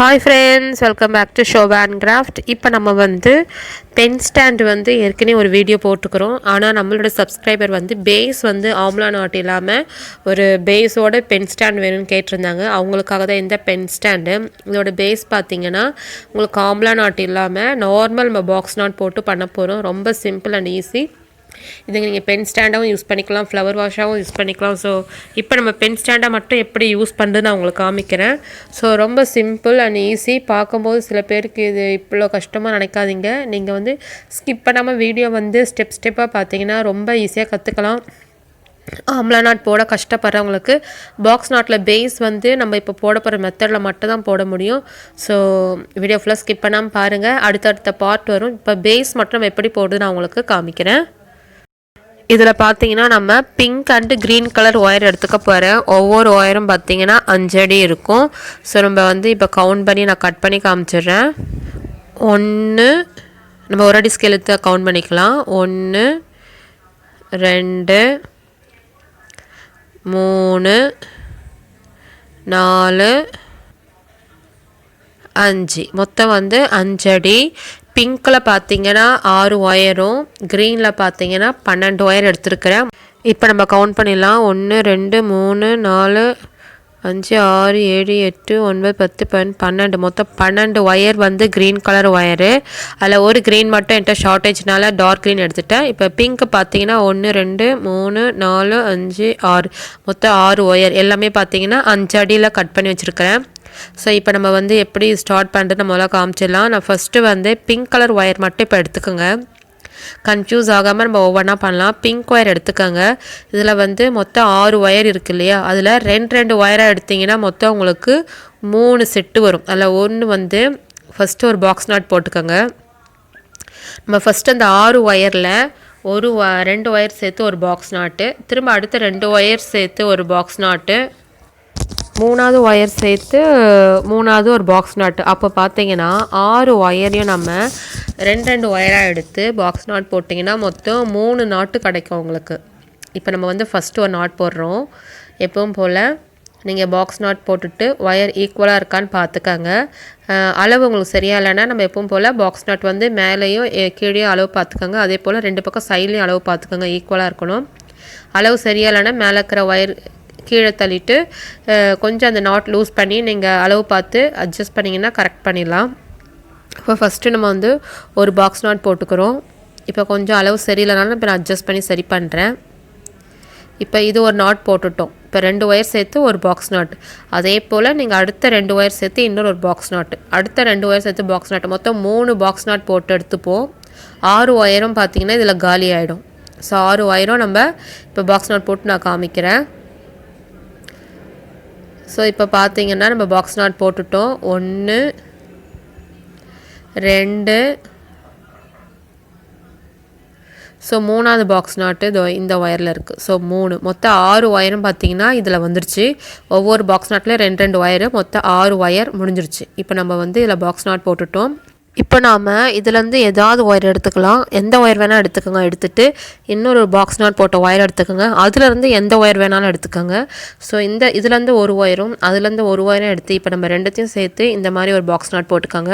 Hi friends, welcome back to Shoba Handcrafts. இப்போ நம்ம வந்து பென் ஸ்டாண்ட் வந்து ஏற்கனவே ஒரு வீடியோ போட்டுக்கிறோம். ஆனால் நம்மளோட சப்ஸ்கிரைபர் வந்து பேஸ் வந்து ஆம்லா நாட் இல்லாமல் ஒரு பேஸோட பென் ஸ்டாண்ட் வேணும்னு கேட்டிருந்தாங்க. அவங்களுக்காக தான் இந்த பென் ஸ்டாண்டு. இதோட பேஸ் பார்த்தீங்கன்னா உங்களுக்கு ஆம்லா நாட் இல்லாமல் நார்மல் நம்ம பாக்ஸ் நாட் போட்டு பண்ண போகிறோம். ரொம்ப சிம்பிள் அண்ட் ஈஸி. இதுக்கு நீங்கள் பென் ஸ்டாண்டாகவும் யூஸ் பண்ணிக்கலாம், ஃப்ளவர் வாஷாகவும் யூஸ் பண்ணிக்கலாம். ஸோ இப்போ நம்ம பென் ஸ்டாண்டை மட்டும் எப்படி யூஸ் பண்ணுறதுன்னு நான் உங்களுக்கு காமிக்கிறேன். ஸோ ரொம்ப சிம்பிள் அண்ட் ஈஸி. பார்க்கும்போது சில பேருக்கு இது இவ்வளோ கஷ்டமாக நினைக்காதீங்க. நீங்கள் வந்து ஸ்கிப் பண்ணாமல் வீடியோ வந்து ஸ்டெப்பாக பார்த்தீங்கன்னா ரொம்ப ஈஸியாக கற்றுக்கலாம். ஆம்லா நாட் போட கஷ்டப்படுறவங்களுக்கு பாக்ஸ் நாட்டில் பேஸ் வந்து நம்ம இப்போ போட போகிற மெத்தடில் மட்டும் தான் போட முடியும். ஸோ வீடியோ ஃபுல்லாக ஸ்கிப் பண்ணாமல் பாருங்கள். அடுத்தடுத்த பார்ட் வரும். இப்போ பேஸ் மட்டும் நம்ம எப்படி போடுறது நான் உங்களுக்கு காமிக்கிறேன். இதில் பார்த்தீங்கன்னா நம்ம pink and green colour wire எடுத்துக்க போகிறேன். ஒவ்வொரு ஒயரும் பார்த்தீங்கன்னா 5 அடி இருக்கும். ஸோ நம்ம வந்து இப்போ கவுண்ட் பண்ணி நான் கட் பண்ணி காமிச்சிடுறேன். 1 நம்ம ஒரு அடி ஸ்கேல் எடுத்து கவுண்ட் பண்ணிக்கலாம். 1 2 3 4 5 மொத்தம் வந்து 5 அடி. பிங்க்கில் பார்த்தீங்கன்னா 6 ஒயரும், க்ரீனில் பார்த்தீங்கன்னா 12 ஒயர் எடுத்துருக்கிறேன். இப்போ நம்ம கவுண்ட் பண்ணிடலாம். 1 2 3 4 5 6 7 8 9 10 12 மொத்தம் 12 ஒயர் வந்து க்ரீன் கலர் ஒயரு. அதில் ஒரு க்ரீன் மட்டும் என்கிட்ட ஷார்ட்டேஜ்னால டார்க் க்ரீன் எடுத்துட்டேன். இப்போ பிங்க் பார்த்தீங்கன்னா 1 2 3 4 5 6 மொத்தம் 6 ஒயர் எல்லாமே பார்த்தீங்கன்னா 5 அடியில் கட் பண்ணி வச்சுருக்கிறேன். ஸோ இப்போ நம்ம வந்து எப்படி ஸ்டார்ட் பண்ணுறது நம்ம முதல்ல காமிச்சிடலாம். நான் ஃபஸ்ட்டு வந்து பிங்க் கலர் ஒயர் மட்டும் இப்போ எடுத்துக்கோங்க. கன்ஃபியூஸ் ஆகாமல் நம்ம ஒவ்வொன்றா பண்ணலாம். பிங்க் ஒயர் எடுத்துக்கோங்க. இதில் வந்து மொத்தம் 6 ஒயர் இருக்குது இல்லையா, அதில் 2 ஒயராக எடுத்திங்கன்னா மொத்தம் உங்களுக்கு 3 செட்டு வரும். அதில் ஒன்று வந்து ஃபஸ்ட்டு ஒரு பாக்ஸ் நாட் போட்டுக்கோங்க. நம்ம ஃபஸ்ட்டு அந்த 6 ஒயரில் 2 ஒயர் சேர்த்து ஒரு பாக்ஸ் நாட்டு, திரும்ப அடுத்த 2 ஒயர் சேர்த்து ஒரு பாக்ஸ் நாட்டு, 3வது ஒயர் சேர்த்து 3வது ஒரு பாக்ஸ் நாட்டு. அப்போ பார்த்தீங்கன்னா 6 ஒயரையும் நம்ம 2 ஒயராக எடுத்து பாக்ஸ் நாட் போட்டிங்கன்னா மொத்தம் 3 நாட்டு கிடைக்கும் உங்களுக்கு. இப்போ நம்ம வந்து ஃபஸ்ட்டு ஒரு நாட் போடுறோம். எப்பவும் போல் நீங்கள் பாக்ஸ் நாட் போட்டுட்டு ஒயர் ஈக்குவலாக இருக்கான்னு பார்த்துக்கங்க. அளவு உங்களுக்கு சரியாக இல்லைன்னா நம்ம எப்பவும் போல் பாக்ஸ் நாட் வந்து மேலேயும் கீழேயும் அளவு பார்த்துக்கோங்க. அதே போல் 2 பக்கம் சைட்லேயும் அளவு பார்த்துக்கோங்க, ஈக்குவலாக இருக்கணும். அளவு சரியாக இல்லைன்னா மேலே இருக்கிற ஒயர் கீழே தள்ளிட்டு கொஞ்சம் அந்த நாட் லூஸ் பண்ணி நீங்கள் அளவு பார்த்து அட்ஜஸ்ட் பண்ணிங்கன்னா கரெக்ட் பண்ணிடலாம். இப்போ ஃபஸ்ட்டு நம்ம வந்து ஒரு பாக்ஸ் நாட் போட்டுக்கிறோம். இப்போ கொஞ்சம் அளவு சரியில்லைனாலும் இப்போ நான் அட்ஜஸ்ட் பண்ணி சரி பண்ணுறேன். இப்போ இது ஒரு நாட் போட்டுட்டோம். இப்போ 2 ஒயர் சேர்த்து ஒரு பாக்ஸ் நாட். அதே போல் நீங்கள் அடுத்த 2 ஒயர் சேர்த்து இன்னொரு ஒரு பாக்ஸ் நாட்டு, அடுத்த 2 ஒயர் சேர்த்து பாக்ஸ் நாட்டு, மொத்தம் 3 பாக்ஸ் நாட் போட்டு எடுத்துப்போம். 6 ஒயரும் பார்த்திங்கன்னா இதில் காலி ஆகிடும். ஸோ 6 ஒயரும் நம்ம இப்போ பாக்ஸ் நாட் போட்டு நான் காமிக்கிறேன். ஸோ இப்போ பார்த்தீங்கன்னா நம்ம பாக்ஸ் நாட் போட்டுட்டோம். 1 2 ஸோ 3வது பாக்ஸ் நாட்டு இந்த ஒயரில் இருக்குது. ஸோ 3 மொத்தம் 6 ஒயரும் பார்த்தீங்கன்னா இதில் வந்துருச்சு. ஒவ்வொரு பாக்ஸ் நாட்டில் 2 ஒயரு, மொத்தம் 6 ஒயர் முடிஞ்சிருச்சு. இப்போ நம்ம வந்து இதில் பாக்ஸ் நாட் போட்டுட்டோம். இப்போ நாம் இதுலேருந்து ஏதாவது ஒயர் எடுத்துக்கலாம். எந்த ஒயர் வேணால் எடுத்துக்கோங்க. எடுத்துகிட்டு இன்னொரு பாக்ஸ் நாட் போட்ட ஒயர் எடுத்துக்கோங்க. அதுலேருந்து எந்த ஒயர் வேணாலும் எடுத்துக்கோங்க. ஸோ இதுலேருந்து ஒரு ஒயரும் அதுலேருந்து ஒரு ஒயரும் எடுத்து இப்போ நம்ம 2த்தையும் சேர்த்து இந்த மாதிரி ஒரு பாக்ஸ் நாட் போட்டுக்கோங்க.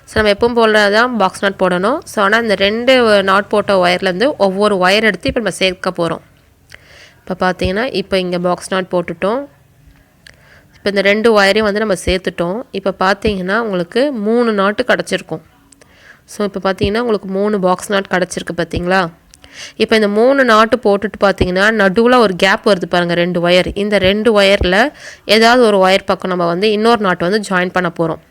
ஸோ நம்ம எப்பவும் போல் தான் பாக்ஸ் நாட் போடணும். ஸோ ஆனால் இந்த 2 நாட் போட்ட ஒயர்லேருந்து ஒவ்வொரு ஒயர் எடுத்து இப்போ நம்ம சேர்க்க போகிறோம். இப்போ பார்த்தீங்கன்னா இப்போ இங்கே பாக்ஸ் நாட் போட்டுட்டோம். இப்போ இந்த 2 ஒயரையும் வந்து நம்ம சேர்த்துட்டோம். இப்போ பார்த்தீங்கன்னா உங்களுக்கு 3 நாட்டு கிடச்சிருக்கும். ஸோ இப்போ பார்த்தீங்கன்னா உங்களுக்கு 3 பாக்ஸ் நாட் கிடச்சிருக்கு பார்த்தீங்களா. இப்போ இந்த 3 நாட்டு போட்டுட்டு பார்த்தீங்கன்னா நடுவில் ஒரு கேப் வருது பாருங்கள், 2 ஒயர். இந்த 2 ஒயரில் ஏதாவது ஒரு ஒயர் பக்கம் நம்ம வந்து இன்னொரு நாட்டு வந்து ஜாயின் பண்ண போகிறோம்.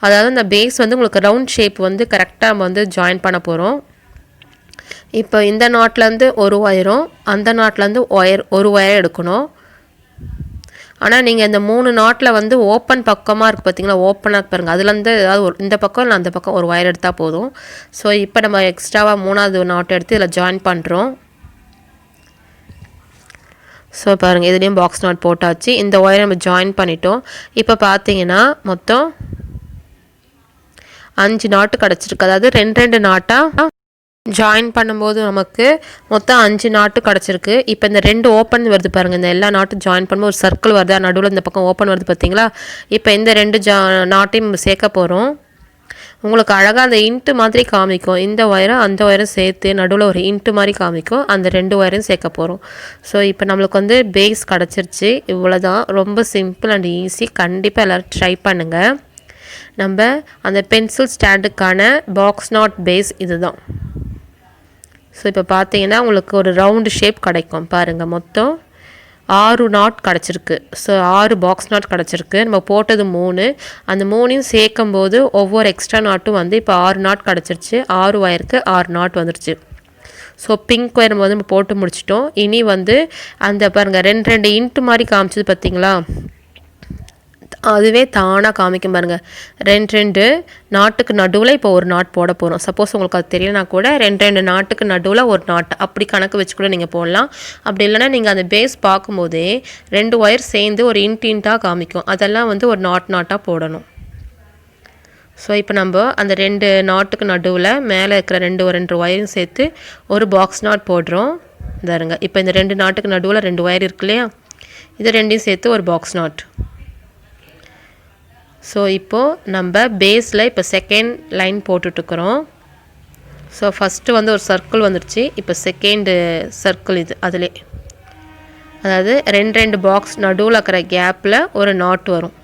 அதாவது இந்த பேஸ் வந்து உங்களுக்கு ரவுண்ட் ஷேப் வந்து கரெக்டாக நம்ம வந்து ஜாயின் பண்ண போகிறோம். இப்போ இந்த நாட்லேருந்து ஒரு ஒயரும் அந்த நாட்லேருந்து ஒரு ஒயர் எடுக்கணும். ஆனால் நீங்கள் இந்த 3 நாட்டில் வந்து ஓப்பன் பக்கமாக இருக்குது பார்த்தீங்களா, ஓப்பனாக பாருங்கள், அதுலேருந்து ஏதாவது இந்த பக்கம் இல்லை அந்த பக்கம் ஒரு ஒயர் எடுத்தால் போதும். ஸோ இப்போ நம்ம எக்ஸ்ட்ராவாக 3வது நாட் எடுத்து இதில் ஜாயின் பண்ணுறோம். ஸோ பாருங்கள், இதுலேயும் பாக்ஸ் நாட் போட்டாச்சு. இந்த ஒயரை நம்ம ஜாயின் பண்ணிட்டோம். இப்போ பார்த்தீங்கன்னா மொத்தம் 5 நாட்டு கிடச்சிருக்கு. அதாவது 2 நாட்டாக ஜாயின் பண்ணும்போது நமக்கு மொத்தம் 5 நாட்டு கிடச்சிருக்கு. இப்போ இந்த 2 ஓப்பன் வருது பாருங்கள். இந்த எல்லா நாட்டும் ஜாயின் பண்ணும்போது ஒரு சர்க்கிள் வருதா, நடுவில் இந்த பக்கம் ஓப்பன் வருது பார்த்தீங்களா. இப்போ இந்த 2 நாட்டையும் சேர்க்க போகிறோம். உங்களுக்கு அழகாக அந்த இன்ட்டு மாதிரி காமிக்கும். இந்த ஒயரும் அந்த ஒயரும் சேர்த்து நடுவில் ஒரு இன்ட்டு மாதிரி காமிக்கும். அந்த 2 ஒயரையும் சேர்க்க போகிறோம். ஸோ இப்போ நம்மளுக்கு வந்து பேஸ் கிடச்சிருச்சு. இவ்வளோ தான், ரொம்ப சிம்பிள் அண்ட் ஈஸி. கண்டிப்பாக எல்லோரும் ட்ரை பண்ணுங்கள். நம்ம அந்த பென்சில் ஸ்டாண்டுக்கான பாக்ஸ் நாட் பேஸ் இது தான். ஸோ இப்போ பார்த்தீங்கன்னா உங்களுக்கு ஒரு ரவுண்டு ஷேப் கிடைக்கும் பாருங்கள். மொத்தம் 6 நாட் கிடச்சிருக்கு. ஸோ 6 பாக்ஸ் நாட் கிடச்சிருக்கு. நம்ம போட்டது 3. அந்த 3ஐயும் சேர்க்கும்போது ஒவ்வொரு எக்ஸ்ட்ரா நாட்டும் வந்து இப்போ 6 நாட் கிடச்சிருச்சு. 6 ஒயருக்கு 6 நாட் வந்துருச்சு. ஸோ பிங்க் ஒயர் வந்து நம்ம போட்டு முடிச்சிட்டோம். இனி வந்து அந்த பாருங்கள் 2 இன்ட்டு மாதிரி காமிச்சது பார்த்தீங்களா, அதுவே தானாக காமிக்கும் பாருங்கள். 2 நாட்டுக்கு நடுவில் இப்போ ஒரு நாட் போட போகிறோம். சப்போஸ் உங்களுக்கு அது தெரியலனா கூட 2 நாட்டுக்கு நடுவில் ஒரு நாட் அப்படி கணக்கு வச்சு கூட நீங்கள் போடலாம். அப்படி இல்லைனா நீங்கள் அந்த பேஸ் பார்க்கும்போதே 2 ஒயர் சேர்ந்து ஒரு இன்ட்டாக காமிக்கும். அதெல்லாம் வந்து ஒரு நாட்டாக போடணும். ஸோ இப்போ நம்ம அந்த 2 நாட்டுக்கு நடுவில் மேலே இருக்கிற 2 ஒயரும் சேர்த்து ஒரு பாக்ஸ் நாட் போடுறோம். இதாருங்க. இப்போ இந்த 2 நாட்டுக்கு நடுவில் 2 ஒயர் இருக்கு இல்லையா, இது 2ஐயும் சேர்த்து ஒரு பாக்ஸ் நாட். ஸோ இப்போது நம்ம பேஸில் இப்போ செகண்ட் லைன் போட்டுட்ருக்குறோம். ஸோ ஃபஸ்ட்டு வந்து ஒரு சர்க்கிள் வந்துடுச்சு. இப்போ செகண்டு சர்க்கிள் இது அதிலே, அதாவது 2 பாக்ஸ் நடுவில் இருக்கிற கேப்பில் ஒரு நாட் வரும்.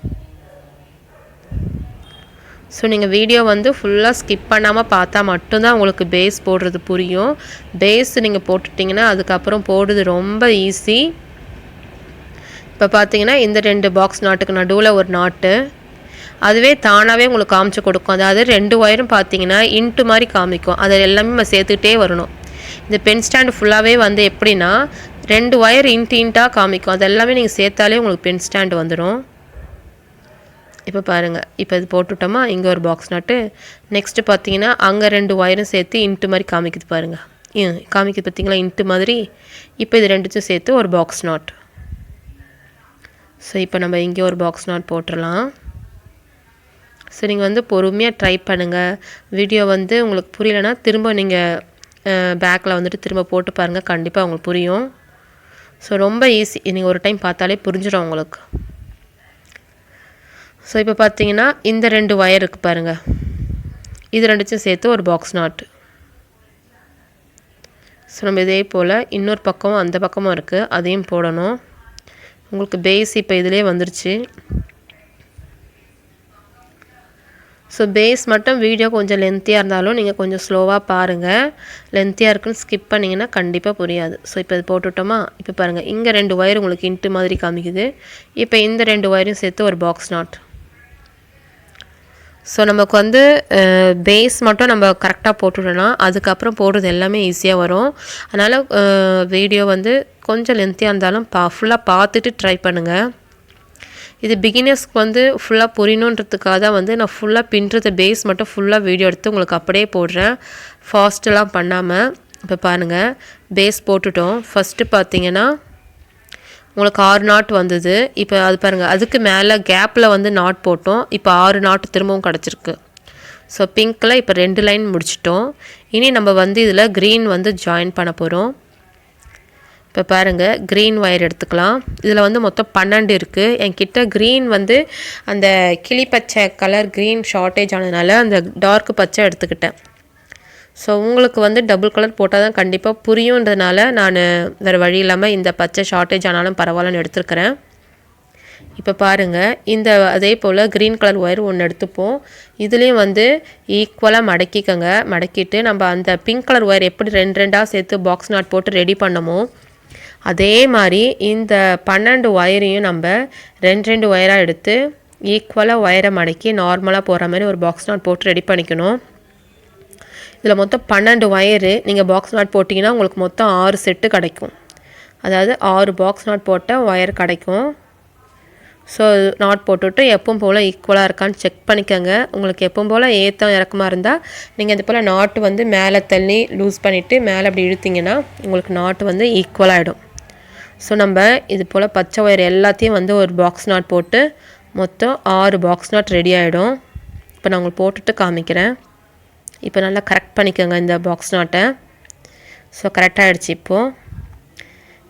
ஸோ நீங்கள் வீடியோ வந்து ஃபுல்லாக ஸ்கிப் பண்ணாமல் பார்த்தா மட்டும்தான் உங்களுக்கு பேஸ் போடுறது புரியும். பேஸ் நீங்கள் போட்டுட்டிங்கன்னா அதுக்கப்புறம் போடுறது ரொம்ப ஈஸி. இப்போ பார்த்தீங்கன்னா இந்த 2 பாக்ஸ் நாட்டுக்கு நடுவில் ஒரு நாட்டு அதுவே தானாகவே உங்களுக்கு காமிச்சு கொடுக்கும். அதாவது 2 ஒயரும் பார்த்தீங்கன்னா இன்ட்டு மாதிரி காமிக்கும். அதை எல்லாமே நம்ம சேர்த்துக்கிட்டே வரணும். இந்த பென் ஸ்டாண்டு ஃபுல்லாகவே வந்து எப்படின்னா 2 ஒயர் இன்ட்டாக காமிக்கும். அது எல்லாமே நீங்கள் சேர்த்தாலே உங்களுக்கு பென் ஸ்டாண்டு வந்துடும். இப்போ பாருங்கள், இப்போ இது போட்டுவிட்டோமா, இங்கே ஒரு பாக்ஸ் நாட்டு. நெக்ஸ்ட்டு பார்த்தீங்கன்னா அங்கே 2 ஒயரும் சேர்த்து இன்ட்டு மாதிரி காமிக்குது பாருங்கள். காமிக்குது பார்த்தீங்களா இன்ட்டு மாதிரி. இப்போ இது 2த்தையும் சேர்த்து ஒரு பாக்ஸ் நாட். ஸோ இப்போ நம்ம இங்கே ஒரு பாக்ஸ் நாட் போட்டுடலாம். ஸோ நீங்கள் வந்து பொறுமையாக ட்ரை பண்ணுங்கள். வீடியோ வந்து உங்களுக்கு புரியலைன்னா திரும்ப நீங்கள் பேக்கில் வந்துட்டு திரும்ப போட்டு பாருங்கள். கண்டிப்பாக உங்களுக்கு புரியும். ஸோ ரொம்ப ஈஸி. நீங்கள் ஒரு டைம் பார்த்தாலே புரிஞ்சிடும் உங்களுக்கு. ஸோ இப்போ பார்த்தீங்கன்னா இந்த 2 ஒயர் இருக்குது பாருங்கள். இது 2த்தையும் சேர்த்து ஒரு பாக்ஸ் நாட். ஸோ நம்ம இதே போல் இன்னொரு பக்கமும் அந்த பக்கமும் இருக்குது, அதையும் போடணும். உங்களுக்கு பேஸ் இப்போ இதிலே வந்துருச்சு. ஸோ பேஸ் மட்டும் வீடியோ கொஞ்சம் லென்த்தியாக இருந்தாலும் நீங்கள் கொஞ்சம் ஸ்லோவாக பாருங்கள். லென்த்தியாக இருக்குன்னு ஸ்கிப் பண்ணிங்கன்னா கண்டிப்பாக புரியாது. ஸோ இப்போ இது போட்டுவிட்டோமா, இப்போ பாருங்கள் இங்கே 2 ஒயர் உங்களுக்கு இன்ட்டு மாதிரி காமிக்குது. இப்போ இந்த 2 ஒயரையும் சேர்த்து ஒரு பாக்ஸ் நாட். ஸோ நமக்கு வந்து பேஸ் மட்டும் நம்ம கரெக்டாக போட்டுவிட்டோன்னா அதுக்கப்புறம் போடுறது எல்லாமே ஈஸியாக வரும். அதனால் வீடியோ வந்து கொஞ்சம் லென்த்தியாக இருந்தாலும் ஃபுல்லாக பார்த்துட்டு ட்ரை பண்ணுங்கள். இது பிகினர்ஸ்க்கு வந்து ஃபுல்லாக புரியணுன்றதுக்காக தான் வந்து நான் ஃபுல்லாக பின்னுறது பேஸ் மட்டும் ஃபுல்லாக வீடியோ எடுத்து உங்களுக்கு அப்படியே போடுறேன், ஃபாஸ்ட்டெல்லாம் பண்ணாமல். இப்போ பாருங்கள் பேஸ் போட்டுட்டோம். ஃபஸ்ட்டு பார்த்தீங்கன்னா உங்களுக்கு 6 நாட் வந்தது. இப்போ அது பாருங்கள், அதுக்கு மேலே கேப்பில் வந்து நாட் போட்டோம். இப்போ 6 நாட்டு திரும்பவும் கிடச்சிருக்கு. ஸோ பிங்க்கில் இப்போ 2 லைன் முடிச்சிட்டோம். இனி நம்ம வந்து இதில் க்ரீன் வந்து ஜாயின் பண்ண போகிறோம். இப்போ பாருங்கள் க்ரீன் ஒயர் எடுத்துக்கலாம். இதில் வந்து மொத்தம் 12 இருக்குது. என்கிட்ட க்ரீன் வந்து அந்த கிளி பச்சை கலர் க்ரீன் ஷார்ட்டேஜ் ஆனதுனால அந்த டார்க் பச்சை எடுத்துக்கிட்டேன். ஸோ உங்களுக்கு வந்து டபுள் கலர் போட்டால் தான் கண்டிப்பாக புரியுன்றதுனால நான் வேறு வழி இல்லாமல் இந்த பச்சை ஷார்ட்டேஜ் ஆனாலும் பரவாயில்லன்னு எடுத்துருக்கிறேன். இப்போ பாருங்கள் இந்த அதே போல் க்ரீன் கலர் ஒயர் ஒன்று எடுத்துப்போம். இதுலேயும் வந்து ஈக்குவலாக மடக்கிக்கோங்க. மடக்கிட்டு நம்ம அந்த பிங்க் கலர் ஒயர் எப்படி 2 சேர்த்து பாக்ஸ் நாட் போட்டு ரெடி பண்ணமோ அதே மாதிரி இந்த 12 ஒயரையும் நம்ம 2 ஒயராக எடுத்து ஈக்குவலாக ஒயரை மடக்கி நார்மலாக போகிற மாதிரி ஒரு பாக்ஸ் நாட் போட்டு ரெடி பண்ணிக்கணும். இதில் மொத்தம் 12 ஒயரு. நீங்கள் பாக்ஸ் நாட் போட்டிங்கன்னா உங்களுக்கு மொத்தம் 6 செட்டு கிடைக்கும். அதாவது 6 பாக்ஸ் நாட் போட்ட ஒயர் கிடைக்கும். ஸோ நாட் போட்டுவிட்டு எப்பவும் போல் ஈக்குவலாக இருக்கான்னு செக் பண்ணிக்கோங்க. உங்களுக்கு எப்பவும் போல் ஏற்றம் இறக்கமாக இருந்தால் நீங்கள் இது போல் நாட்டு வந்து மேலே தள்ளி லூஸ் பண்ணிவிட்டு மேலே அப்படி இழுத்திங்கன்னா உங்களுக்கு நாட்டு வந்து ஈக்குவலாகிடும். ஸோ நம்ம இது போல் பச்சை ஒயர் எல்லாத்தையும் வந்து ஒரு பாக்ஸ் நாட் போட்டு மொத்தம் 6 பாக்ஸ் நாட் ரெடி ஆகிடும். இப்போ நான் உங்களுக்கு போட்டுட்டு காமிக்கிறேன். இப்போ நல்லா கரெக்ட் பண்ணிக்கோங்க இந்த பாக்ஸ் நாட்டை. ஸோ கரெக்டாகிடுச்சு.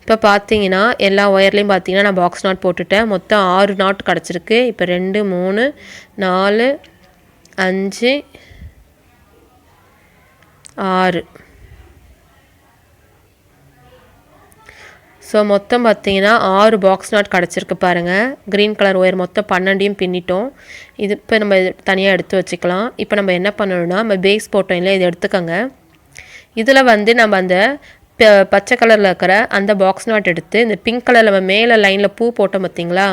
இப்போ பார்த்தீங்கன்னா எல்லா ஒயர்லேயும் பார்த்தீங்கன்னா நான் பாக்ஸ் நாட் போட்டுட்டேன். மொத்தம் 6 நாட் கிடச்சிருக்கு. இப்போ 2 3 4 5 6. ஸோ மொத்தம் பார்த்தீங்கன்னா 6 பாக்ஸ் நாட் கிடச்சிருக்கு பாருங்கள். க்ரீன் கலர் ஒயர் மொத்தம் 12 பின்னிட்டோம். இது இப்போ நம்ம தனியாக எடுத்து வச்சுக்கலாம். இப்போ நம்ம என்ன பண்ணணும்னா நம்ம பேஸ் போட்டோம் இல்லை, இதை எடுத்துக்கோங்க. இதில் வந்து நம்ம அந்த பச்சை கலரில் இருக்கிற அந்த பாக்ஸ் நாட் எடுத்து இந்த பிங்க் கலரில் நம்ம மேலே லைனில் பூ போட்டோம் பார்த்திங்களா,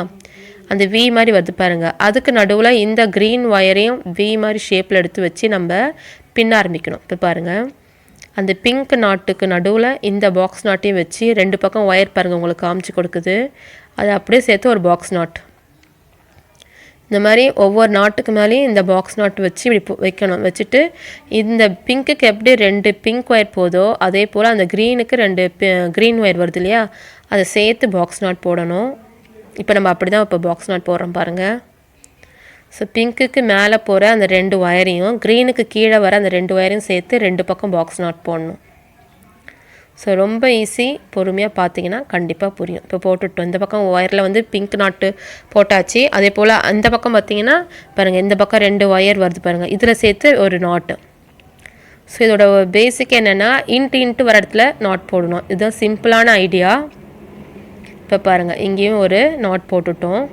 அந்த வி மாதிரி வருது பாருங்கள். அதுக்கு நடுவில் இந்த க்ரீன் ஒயரையும் வி மாதிரி ஷேப்பில் எடுத்து வச்சு நம்ம பின்ன ஆரம்பிக்கணும். இப்போ பாருங்கள், அந்த பிங்க் நாட்டுக்கு நடுவில் இந்த பாக்ஸ் நாட்டையும் வச்சு 2 பக்கம் ஒயர் பாருங்கள் உங்களுக்கு காமிச்சு கொடுக்குது. அது அப்படியே சேர்த்து ஒரு பாக்ஸ் நாட். இந்த மாதிரி ஒவ்வொரு நாட்டுக்கு மேலேயும் இந்த பாக்ஸ் நாட் வச்சு இப்படி வைக்கணும். வச்சுட்டு இந்த பிங்க்குக்கு எப்படி 2 பிங்க் ஒயர் போதோ அதே போல் அந்த க்ரீனுக்கு 2 க்ரீன் ஒயர் வருது இல்லையா, அதை சேர்த்து பாக்ஸ் நாட் போடணும். இப்போ நம்ம அப்படி தான் இப்போ பாக்ஸ் நாட் போடுறோம் பாருங்கள். ஸோ பிங்க்குக்கு மேலே போகிற அந்த 2 ஒயரையும் க்ரீனுக்கு கீழே வர அந்த 2 ஒயரையும் சேர்த்து 2 பக்கம் பாக்ஸ் நாட் போடணும். ஸோ ரொம்ப ஈஸி. பொறுமையாக பார்த்தீங்கன்னா கண்டிப்பாக புரியும். இப்போ போட்டுட்டோம். இந்த பக்கம் ஒயரில் வந்து பிங்க் நாட்டு போட்டாச்சு. அதே போல் அந்த பக்கம் பார்த்தீங்கன்னா பாருங்கள், இந்த பக்கம் 2 ஒயர் வருது பாருங்கள், இதில் சேர்த்து ஒரு நாட்டு. ஸோ இதோட பேசிக் என்னென்னா இன்ட்டு வர இடத்துல நாட் போடணும். இதுதான் சிம்பிளான ஐடியா. இப்போ பாருங்கள், இங்கேயும் ஒரு நாட் போட்டுட்டோம்.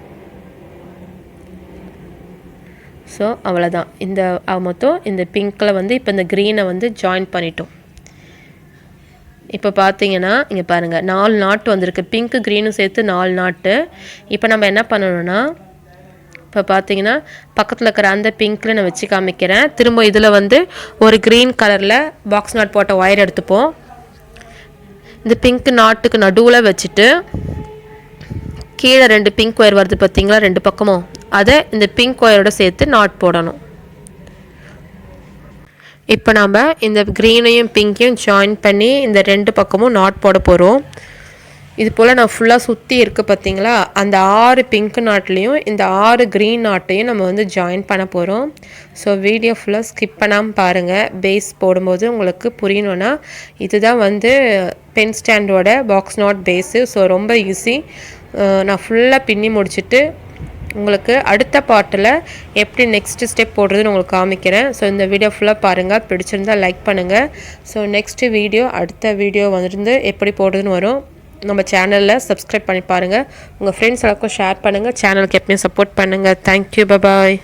ஸோ அவ்வளோதான். இந்த மொத்தம் இந்த பிங்க்கில் வந்து இப்போ இந்த க்ரீனை வந்து ஜாயின் பண்ணிட்டோம். இப்போ பார்த்தீங்கன்னா இங்கே பாருங்கள் 4 நாட்டு வந்திருக்கு. பிங்க்கு க்ரீனும் சேர்த்து 4 நாட்டு. இப்போ நம்ம என்ன பண்ணணும்னா இப்போ பார்த்தீங்கன்னா பக்கத்தில் இருக்கிற அந்த பிங்க்கில் நான் வச்சு காமிக்கிறேன். திரும்ப இதில் வந்து ஒரு க்ரீன் கலரில் பாக்ஸ் நாட் போட்ட ஒயர் எடுத்துப்போம். இந்த பிங்க் நாட்டுக்கு நடுவில் வச்சுட்டு கீழே 2 பிங்க் ஒயர் வருது பார்த்தீங்களா 2 பக்கமும், அதை இந்த பிங்க் ஒயரோட சேர்த்து நாட் போடணும். இப்போ நம்ம இந்த க்ரீனையும் பிங்க்கையும் ஜாயின் பண்ணி இந்த 2 பக்கமும் நாட் போட போகிறோம். இது போல் நான் ஃபுல்லாக சுற்றி இருக்குது பார்த்தீங்களா, அந்த 6 பிங்க் நாட்லேயும் இந்த 6 க்ரீன் நாட்டையும் நம்ம வந்து ஜாயின் பண்ண போகிறோம். ஸோ வீடியோ ஃபுல்லாக ஸ்கிப் பண்ணாமல் பாருங்கள். பேஸ் போடும்போது உங்களுக்கு புரியணுன்னா இதுதான் வந்து பென் ஸ்டாண்டோட பாக்ஸ் நாட் பேஸு. ஸோ ரொம்ப ஈஸி. நான் ஃபுல்லாக பின்னி முடிச்சுட்டு உங்களுக்கு அடுத்த பாட்டில் எப்படி நெக்ஸ்ட் ஸ்டெப் போடுறதுன்னு உங்களுக்கு காமிக்கிறேன். ஸோ இந்த வீடியோ ஃபுல்லாக பாருங்கள். பிடிச்சிருந்தால் லைக் பண்ணுங்கள். ஸோ நெக்ஸ்ட்டு வீடியோ அடுத்த வீடியோ வந்துருந்து எப்படி போடுறதுன்னு வரும். நம்ம சேனலில் சப்ஸ்கிரைப் பண்ணி பாருங்கள். உங்கள் ஃப்ரெண்ட்ஸ் எல்லாருக்கும் ஷேர் பண்ணுங்கள். சேனலுக்கு எப்பயும் சப்போர்ட் பண்ணுங்கள். தேங்க்யூ. பாய்.